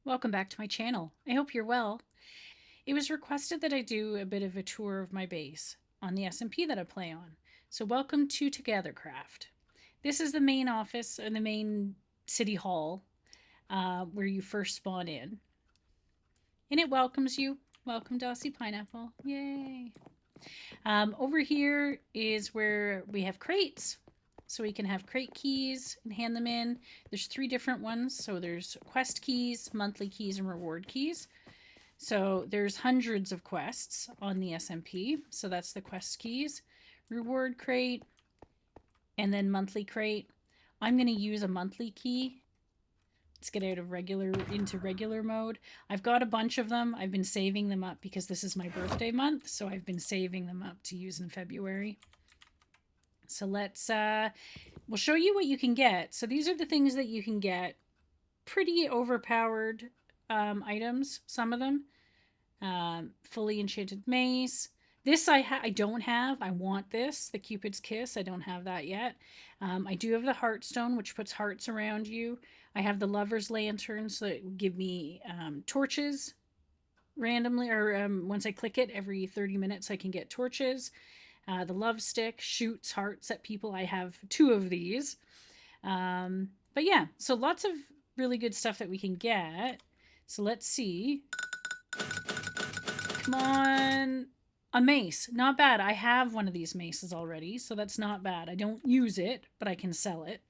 Welcome back to my channel. I hope you're well. It was requested that I do a bit of a tour of my base on the SMP that I play on. So welcome to TogetherCraft. This is the main office or the main city hall where you first spawn in. And it welcomes you. Welcome, Dossie Pineapple. Yay. Over here is where we have crates. So we can have crate keys and hand them in. There's 3 different ones. So there's quest keys, monthly keys, and reward keys. So there's hundreds of quests on the SMP. So that's the quest keys, reward crate, and then monthly crate. I'm going to use a monthly key. Let's get out of regular into regular mode. I've got a bunch of them. I've been saving them up because this is my birthday month. So I've been saving them up to use in February. So we'll show you what you can get. So these are the things that you can get. Pretty overpowered items, some of them. Fully enchanted mace. This I don't have. I want this, the Cupid's Kiss. I don't have that yet. I do have the Heartstone, which puts hearts around you. I have the Lover's Lantern, so it give me torches randomly, or once I click it, every 30 minutes I can get torches. The Love Stick shoots hearts at people. I have 2 of these. But yeah, so lots of really good stuff that we can get. So let's see. Come on. A mace. Not bad. I have one of these maces already, so that's not bad. I don't use it, but I can sell it.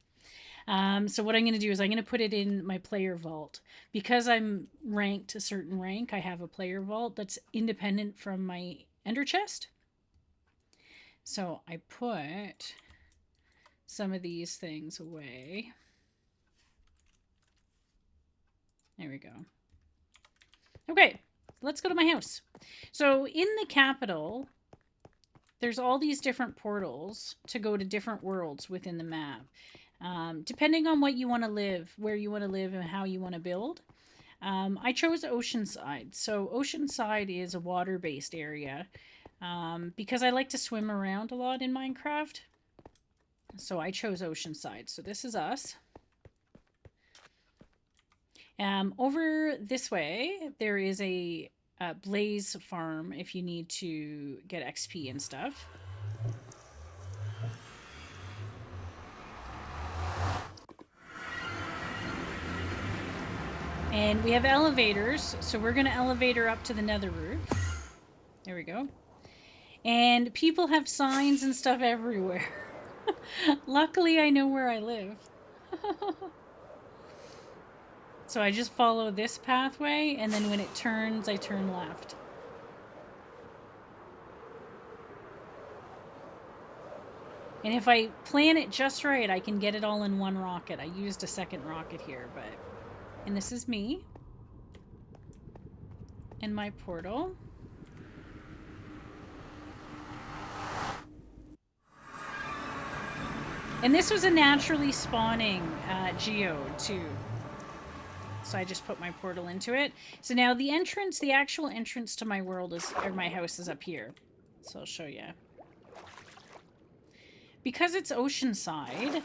So what I'm going to do is I'm going to put it in my player vault. Because I'm ranked a certain rank, I have a player vault that's independent from my ender chest. So I put some of these things away. There we go. Okay, let's go to my house. So in the capital, there's all these different portals to go to different worlds within the map. Depending on what you want to live, where you want to live, and how you want to build. I chose Oceanside. So Oceanside is a water-based area because I like to swim around a lot in Minecraft. So I chose Oceanside. So this is us. Over this way, there is a Blaze farm if you need to get XP and stuff. And we have elevators, so we're going to elevator up to the nether roof. There we go. And people have signs and stuff everywhere. Luckily, I know where I live. So I just follow this pathway, and then when it turns, I turn left. And if I plan it just right, I can get it all in one rocket. I used a second rocket here, but... And this is me. And my portal. And this was a naturally spawning geode, too. So I just put my portal into it. So now the entrance, the actual entrance to my world is, or my house is up here. So I'll show you. Because it's oceanside,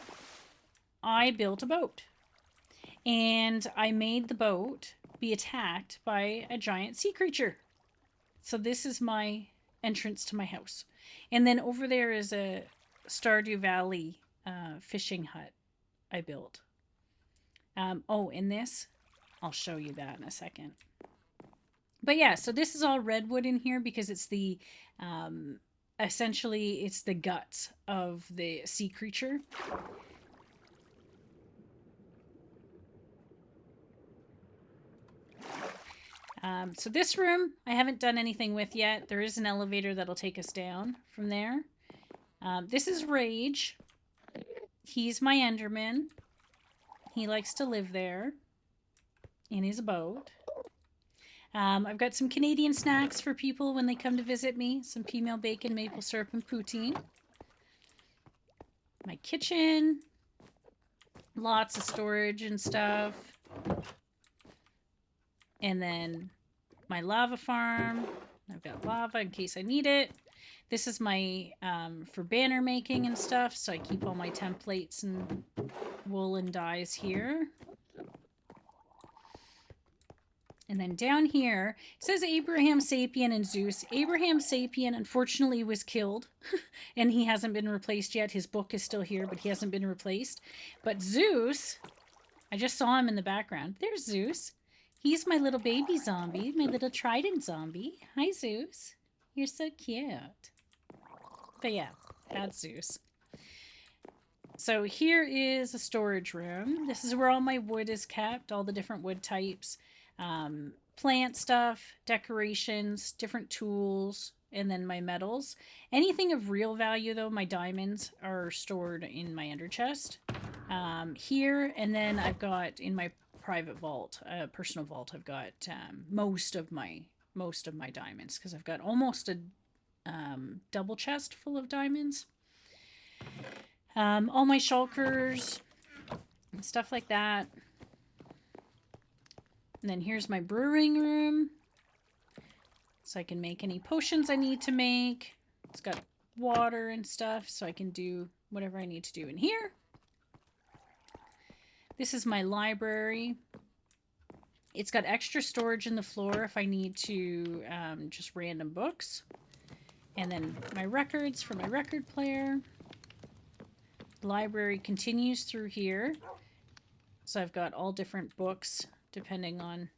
I built a boat. And I made the boat be attacked by a giant sea creature. So this is my entrance to my house. And then over there is a Stardew Valley fishing hut I built. Oh, in this, I'll show you that in a second. But yeah, so this is all redwood in here because it's the, essentially, it's the guts of the sea creature. So this room, I haven't done anything with yet. There is an elevator that'll take us down from there. This is Rage. He's my Enderman. He likes to live there in his boat. I've got some Canadian snacks for people when they come to visit me. Some female bacon, maple syrup, and poutine. My kitchen. Lots of storage and stuff. And then my lava farm. I've got lava in case I need it. This is my, for banner making and stuff, so I keep all my templates and wool and dyes here. And then down here, it says Abraham Sapien and Zeus. Abraham Sapien, unfortunately, was killed, and he hasn't been replaced yet. His book is still here, but he hasn't been replaced. But Zeus, I just saw him in the background. There's Zeus. He's my little baby zombie, my little trident zombie. Hi, Zeus. You're so cute. But yeah, that's Zeus. So here is a storage room. This is where all my wood is kept, all the different wood types, plant stuff, decorations, different tools, and then my metals. Anything of real value, though, my diamonds are stored in my ender chest here. And then I've got in my private vault, personal vault, I've got most of my diamonds, because I've got almost a double chest full of diamonds. All my shulkers, stuff like that. And then here's my brewing room, so I can make any potions I need to make. It's got water and stuff, so I can do whatever I need to do in here. This is my library. It's got extra storage in the floor if I need to just random books. And then my records for my record player. The library continues through here. So I've got all different books depending on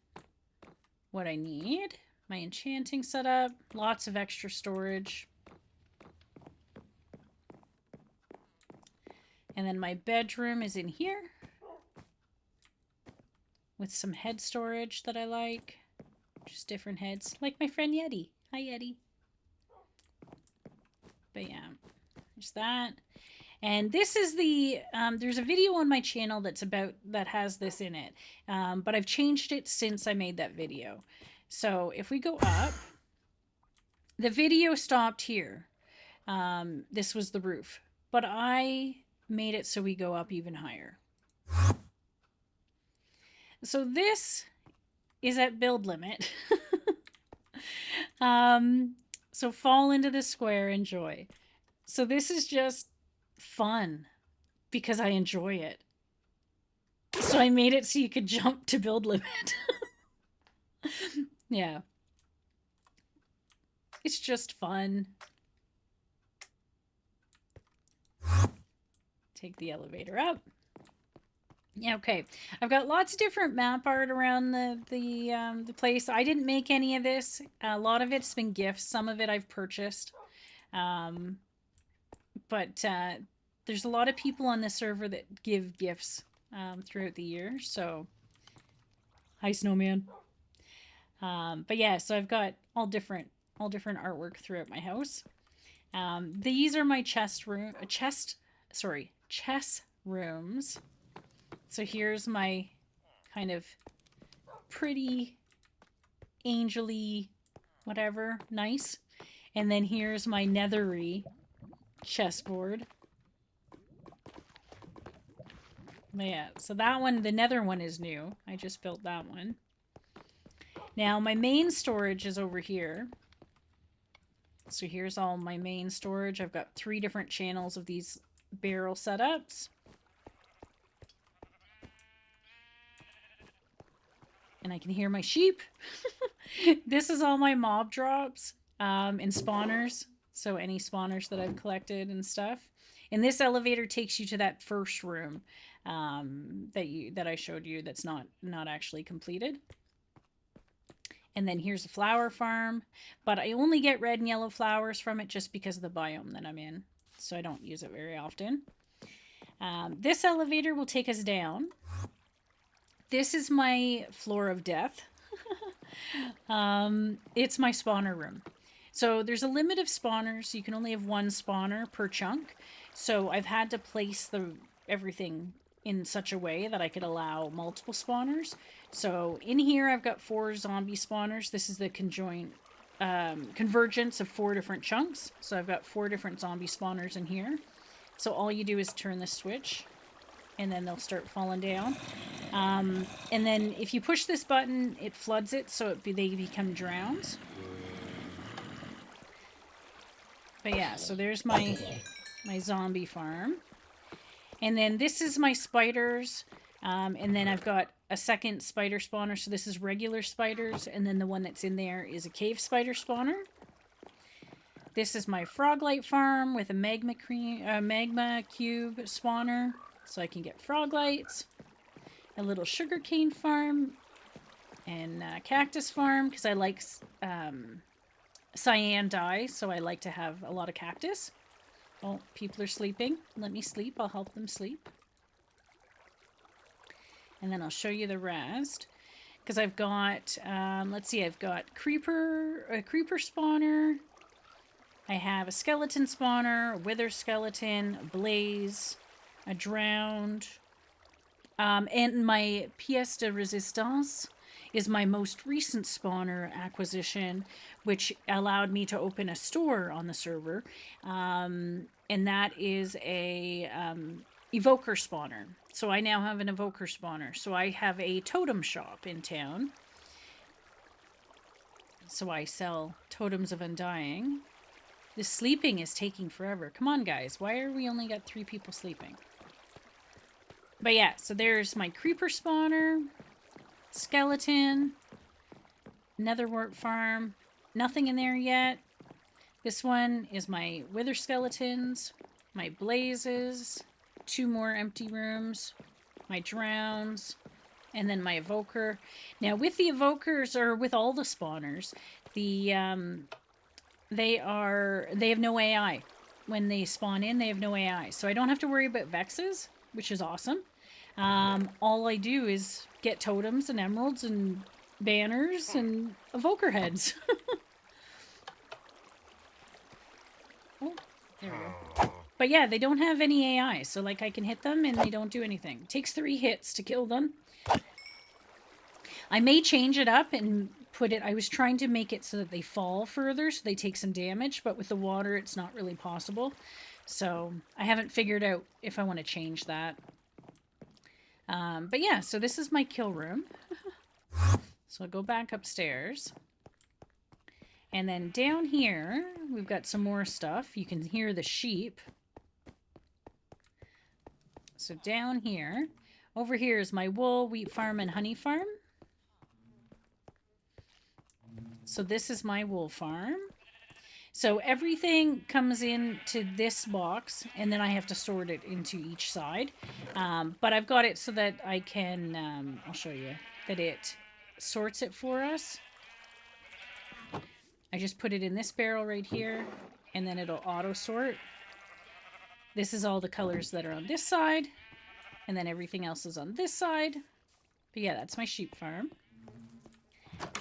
what I need. My enchanting setup, lots of extra storage. And then my bedroom is in here with some head storage that I like. Just different heads, like my friend Yeti. Hi, Yeti. But yeah, there's that. And this is the, there's a video on my channel that has this in it. But I've changed it since I made that video. So if we go up, the video stopped here. This was the roof, but I made it so we go up even higher. So this is at build limit. So fall into the square, enjoy. So this is just fun because I enjoy it. So I made it so you could jump to build limit. Yeah. It's just fun. Take the elevator up. Yeah, okay. I've got lots of different map art around the place. I didn't make any of this. A lot of it's been gifts. Some of it I've purchased. But there's a lot of people on this server that give gifts throughout the year. So, hi, Snowman. But yeah, so I've got all different artwork throughout my house. These are my chess rooms. So here's my kind of pretty, angel-y, whatever, nice. And then here's my nethery chessboard. Yeah, so that one, the nether one is new. I just built that one. Now my main storage is over here. So here's all my main storage. I've got 3 different channels of these barrel setups. And I can hear my sheep. This is all my mob drops and spawners. So any spawners that I've collected and stuff. And this elevator takes you to that first room that I showed you that's not actually completed. And then here's a flower farm. But I only get red and yellow flowers from it just because of the biome that I'm in. So I don't use it very often. This elevator will take us down. This is my floor of death. It's my spawner room. So there's a limit of spawners. You can only have 1 spawner per chunk. So I've had to place everything in such a way that I could allow multiple spawners. So in here I've got 4 zombie spawners. This is the convergence of 4 different chunks. So I've got 4 different zombie spawners in here. So all you do is turn the switch and then they'll start falling down. And then if you push this button, it floods it, so they become drowns. But yeah, so there's my zombie farm. And then this is my spiders. And then I've got a second spider spawner. So this is regular spiders. And then the one that's in there is a cave spider spawner. This is my frog light farm with a magma cube spawner. So I can get frog lights. A little sugarcane farm. And cactus farm. Because I like cyan dye. So I like to have a lot of cactus. Oh, people are sleeping. Let me sleep. I'll help them sleep. And then I'll show you the rest. Because I've got, let's see, I've got a creeper spawner. I have a skeleton spawner, a wither skeleton, a blaze, a drowned. And my pièce de résistance is my most recent spawner acquisition, which allowed me to open a store on the server. And that is a evoker spawner. So I now have an evoker spawner. So I have a totem shop in town. So I sell totems of undying. This sleeping is taking forever. Come on, guys. Why are we only got 3 people sleeping? But yeah, so there's my creeper spawner, skeleton, netherwort farm. Nothing in there yet. This one is my wither skeletons, my blazes, 2 more empty rooms, my drowns, and then my evoker. Now with the evokers, or with all the spawners, they have no AI. When they spawn in, they have no AI. So I don't have to worry about vexes, which is awesome. All I do is get totems and emeralds and banners and evoker heads. Oh, there we go. But yeah, they don't have any AI. So like I can hit them and they don't do anything. It takes 3 hits to kill them. I may change it up and put it, I was trying to make it so that they fall further, so they take some damage, but with the water, it's not really possible. So I haven't figured out if I want to change that. But yeah, so this is my kill room. So I'll go back upstairs. And then down here, we've got some more stuff. You can hear the sheep. So down here, over here is my wool, wheat farm, and honey farm. So this is my wool farm. So everything comes into this box, and then I have to sort it into each side. But I've got it so that I can, I'll show you, that it sorts it for us. I just put it in this barrel right here, and then it'll auto sort. This is all the colors that are on this side, and then everything else is on this side. But yeah, that's my sheep farm.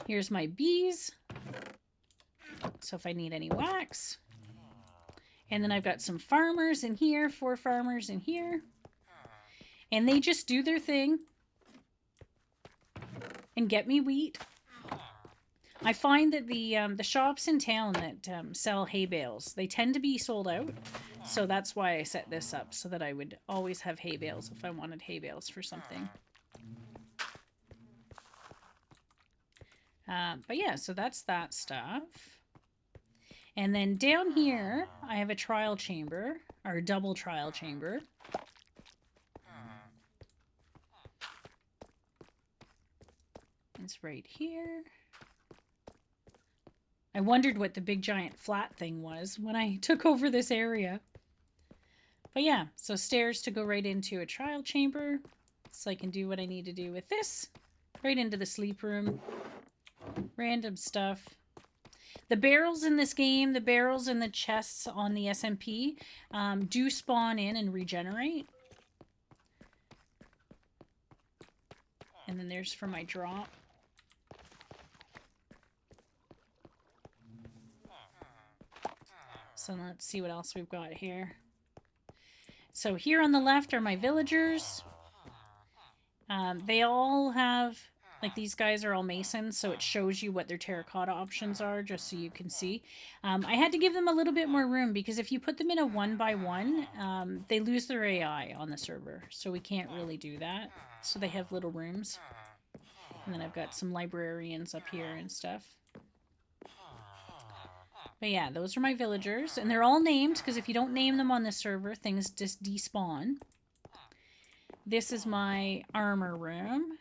Here's my bees. So if I need any wax. And then I've got some farmers in here, 4 farmers in here. And they just do their thing and get me wheat. I find that the shops in town that sell hay bales, they tend to be sold out. So that's why I set this up, so that I would always have hay bales if I wanted hay bales for something. But yeah, so that's that stuff. And then down here, I have a trial chamber, or a double trial chamber. It's right here. I wondered what the big giant flat thing was when I took over this area. But yeah, so stairs to go right into a trial chamber. So I can do what I need to do with this. Right into the sleep room. Random stuff. The barrels in this game, the barrels and the chests on the SMP do spawn in and regenerate. And then there's for my drop. So let's see what else we've got here. So here on the left are my villagers. They all have, like these guys are all masons, so it shows you what their terracotta options are, just so you can see. I had to give them a little bit more room, because if you put them in a 1x1, they lose their AI on the server, so we can't really do that. So they have little rooms. And then I've got some librarians up here and stuff. But yeah, those are my villagers, and they're all named, because if you don't name them on the server, things just despawn. This is my armor room,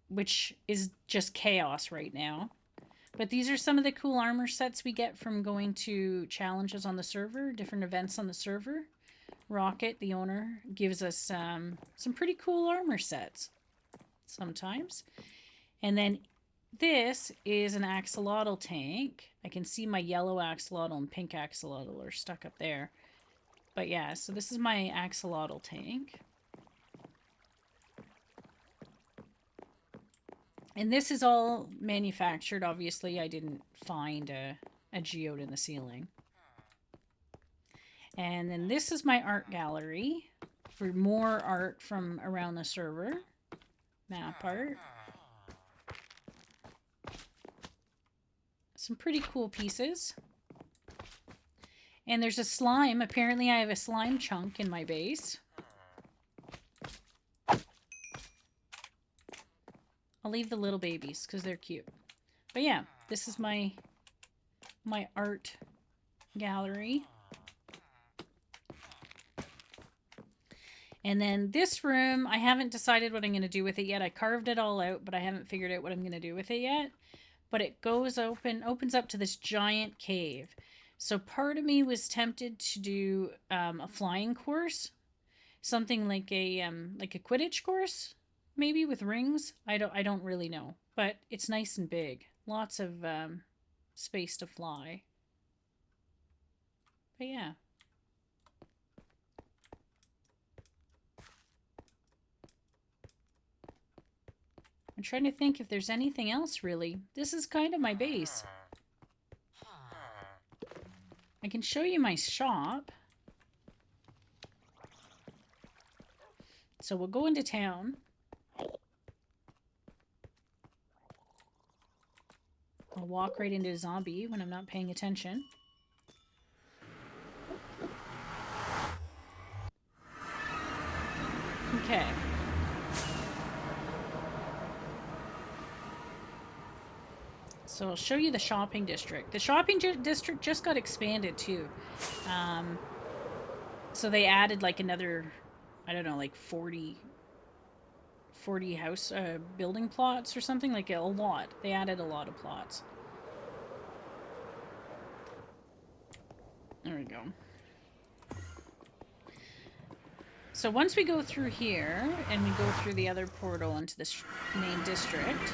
which is just chaos right now. But these are some of the cool armor sets we get from going to challenges on the server, different events on the server. Rocket, the owner, gives us some pretty cool armor sets sometimes. And then this is an axolotl tank. I can see my yellow axolotl and pink axolotl are stuck up there. But yeah, so this is my axolotl tank. And this is all manufactured, obviously. I didn't find a geode in the ceiling. And then this is my art gallery for more art from around the server. Map art. Some pretty cool pieces. And there's a slime. Apparently I have a slime chunk in my base. I'll leave the little babies because they're cute. But yeah, this is my art gallery. And then this room, I haven't decided what I'm going to do with it yet. I carved it all out, but I haven't figured out what I'm going to do with it yet. But it opens up to this giant cave. So part of me was tempted to do a flying course, something like a Quidditch course, maybe with rings. I don't really know, but it's nice and big. Lots of space to fly. But yeah. I'm trying to think if there's anything else, really. This is kind of my base. I can show you my shop. So we'll go into town. I'll walk right into a zombie when I'm not paying attention. Okay. So I'll show you the shopping district. The shopping district just got expanded too. So they added like another, I don't know, like 40 house building plots or something, like a lot. They added a lot of plots. There we go. So once we go through here and we go through the other portal into this main district.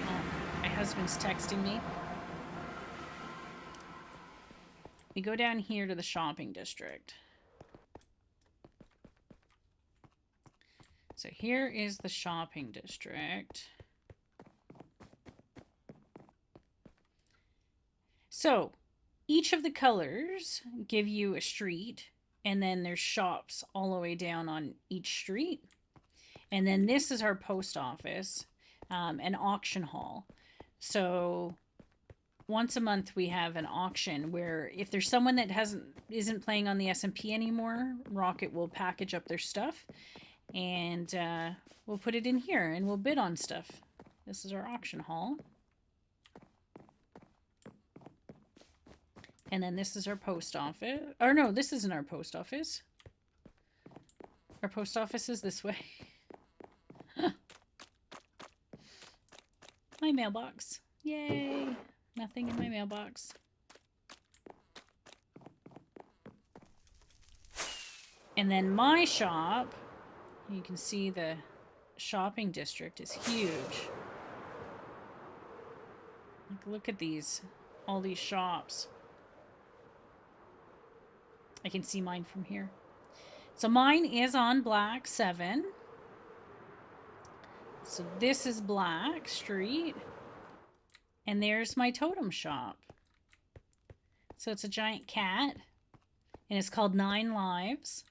Oh, my husband's texting me. We go down here to the shopping district. So here is the shopping district. So each of the colors give you a street, and then there's shops all the way down on each street. And then this is our post office, an auction hall. So once a month we have an auction where if there's someone that isn't playing on the SMP anymore, Rocket will package up their stuff and we'll put it in here and we'll bid on stuff. This is our auction hall. And then this is our post office. Or no, this isn't our post office. Our post office is this way. My mailbox. Yay. Nothing in my mailbox. And then my shop, you can see the shopping district is huge. Look at these, all these shops. I can see mine from here. So mine is on Black 7. So this is Black Street. And there's my totem shop. So it's a giant cat. And it's called 9 Lives.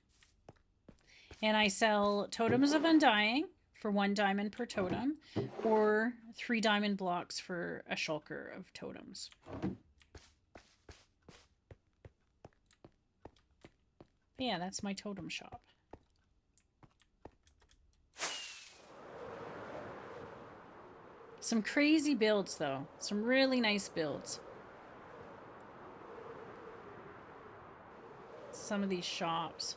And I sell totems of undying for 1 diamond per totem. Or 3 diamond blocks for a shulker of totems. But yeah, that's my totem shop. Some crazy builds, though. Some really nice builds. Some of these shops.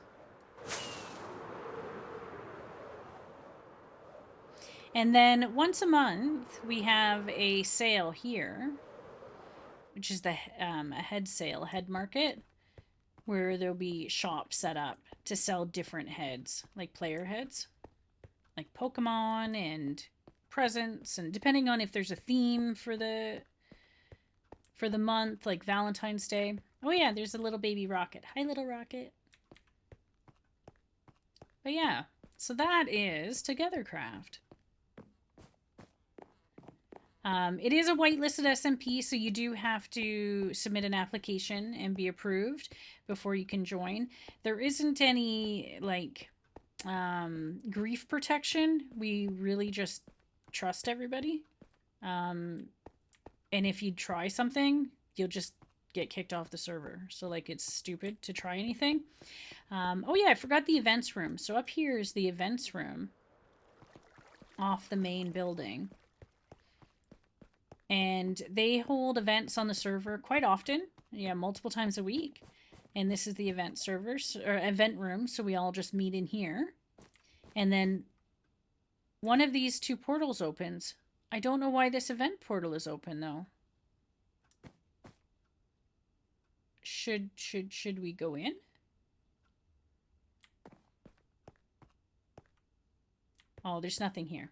And then once a month, we have a sale here, which is a head sale, a head market, where there'll be shops set up to sell different heads, like player heads, like Pokemon and presents, and depending on if there's a theme for the month, like Valentine's Day. Oh yeah, there's a little baby rocket. Hi, little rocket. But yeah, so that is TogetherCraft. It is a whitelisted SMP, so you do have to submit an application and be approved before you can join. There isn't any like grief protection. We really just trust everybody. And if you try something, you'll just get kicked off the server. So like it's stupid to try anything. Oh yeah, I forgot the events room. So up here is the events room off the main building. And they hold events on the server quite often. Yeah, multiple times a week. And this is the event servers or event room. So we all just meet in here. And then one of these two portals opens. I don't know why this event portal is open though. Should we go in? Oh, there's nothing here.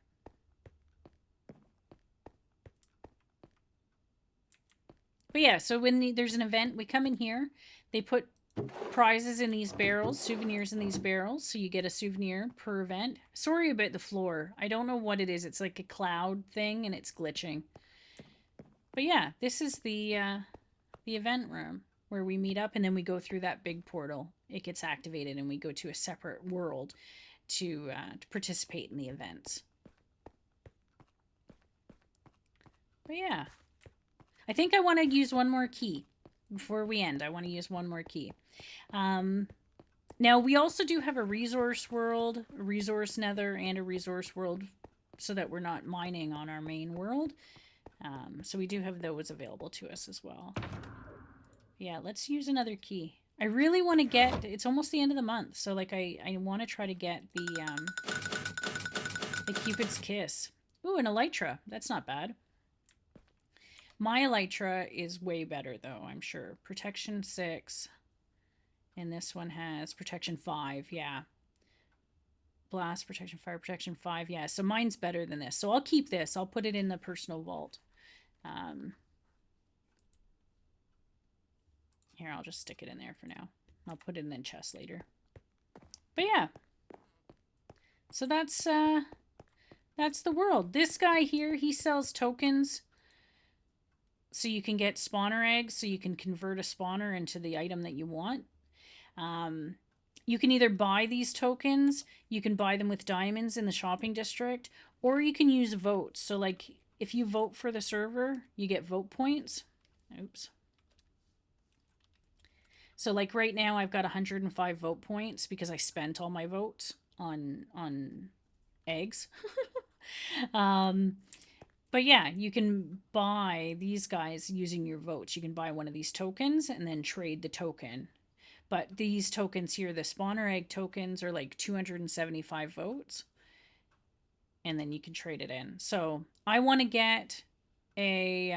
But yeah, so when there's an event, we come in here. They put prizes in these barrels, souvenirs in these barrels, so you get a souvenir per event. Sorry about the floor. I don't know what it is. It's like a cloud thing, and it's glitching. But yeah, this is the event room where we meet up, and then we go through that big portal. It gets activated, and we go to a separate world to participate in the events. But yeah, I think I want to use one more key before we end. I want to use one more key. Now, we also do have a resource world, a resource nether, and a resource world so that we're not mining on our main world. So we do have those available to us as well. Yeah, let's use another key. I really want to get, it's almost the end of the month, so like I want to try to get the Cupid's Kiss. Ooh, an Elytra. That's not bad. My Elytra is way better though, I'm sure. Protection 6. And this one has protection 5, yeah. Blast protection, fire protection 5, yeah. So mine's better than this. So I'll keep this. I'll put it in the personal vault. Here, I'll just stick it in there for now. I'll put it in the chest later. But yeah. So that's the world. This guy here, he sells tokens. So you can get spawner eggs, so you can convert a spawner into the item that you want. You can either buy these tokens, you can buy them with diamonds in the shopping district, or you can use votes. So like if you vote for the server, you get vote points. Oops. So like right now I've got 105 vote points because I spent all my votes on eggs. But yeah, you can buy these guys using your votes. You can buy one of these tokens and then trade the token. But these tokens here, the spawner egg tokens, are like 275 votes. And then you can trade it in. So I want to get a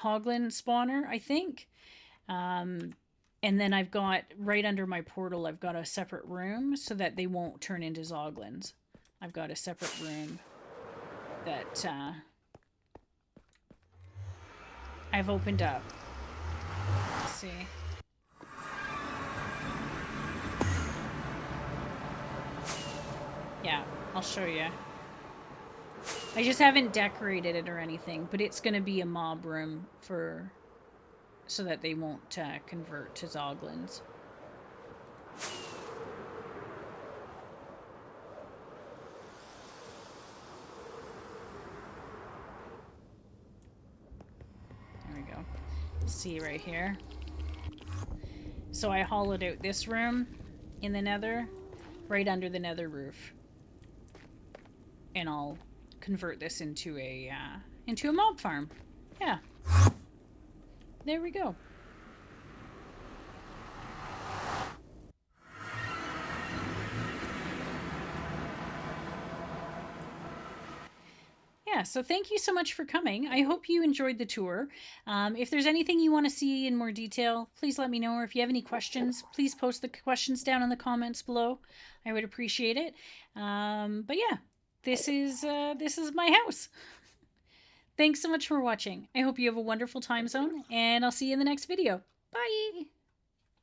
Hoglin spawner, I think. And then I've got, right under my portal, I've got a separate room so that they won't turn into Zoglins. I've got a separate room that I've opened up. Let's see. Yeah, I'll show you. I just haven't decorated it or anything, but it's going to be a mob room for so that they won't convert to Zoglins. There we go. See right here. So I hollowed out this room in the nether, right under the nether roof. And I'll convert this into a mob farm. Yeah. There we go. Yeah, so thank you so much for coming. I hope you enjoyed the tour. If there's anything you want to see in more detail, please let me know. Or if you have any questions, please post the questions down in the comments below. I would appreciate it. But yeah, this is my house. Thanks so much for watching. I hope you have a wonderful time zone, and I'll see you in the next video. Bye!